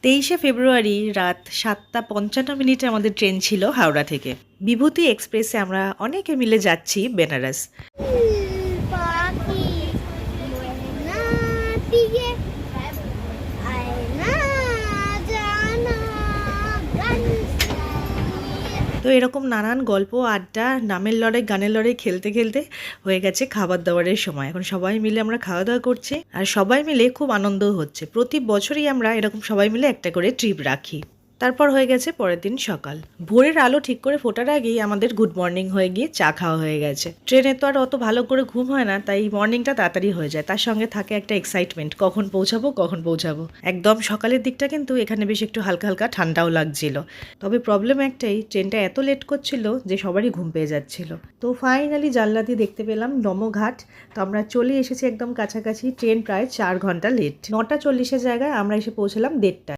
23শে ফেব্রুয়ারি রাত 7:55 আমাদের ট্রেন ছিল হাওড়া থেকে। বিভূতি এক্সপ্রেসে আমরা অনেকে মিলে যাচ্ছি বেনারস। পাখি ময়না দিকে আয়না জানা গান তো এরকম নানান গল্প, আড্ডা, নামের লড়াই, গানের লড়াই খেলতে খেলতে হয়ে গেছে খাবার দাবারের সময়। এখন সবাই মিলে আমরা খাওয়া দাওয়া করছি আর সবাই মিলে খুব আনন্দও হচ্ছে। প্রতি বছরই আমরা এরকম সবাই মিলে একটা করে ট্রিপ রাখি। তারপর হয়ে গেছে পরের দিন সকাল। ভোরের আলো ঠিক করে ফোটার আগেই আমাদের গুড মর্নিং হয়ে গিয়ে চা খাওয়া হয়ে গেছে। ট্রেনে তো আর অত ভালো করে ঘুম হয় না, তাই মর্নিংটা তাড়াতাড়ি হয়ে যায়। তার সঙ্গে থাকে একটা এক্সাইটমেন্ট, কখন পৌঁছাবো। একদম সকালের দিকটা কিন্তু এখানে বেশ একটু হালকা হালকা ঠান্ডাও লাগছিল। তবে প্রবলেম একটাই, ট্রেনটা এত লেট করছিল যে সবারই ঘুম পেয়ে যাচ্ছিল। তো ফাইনালি জানলা দিয়ে দেখতে পেলাম নমঘাট। তো আমরা চলে এসেছি একদম কাছাকাছি। ট্রেন প্রায় 4 ঘন্টা লেট। 9:40-এর জায়গায় আমরা এসে পৌঁছলাম 1:30টায়।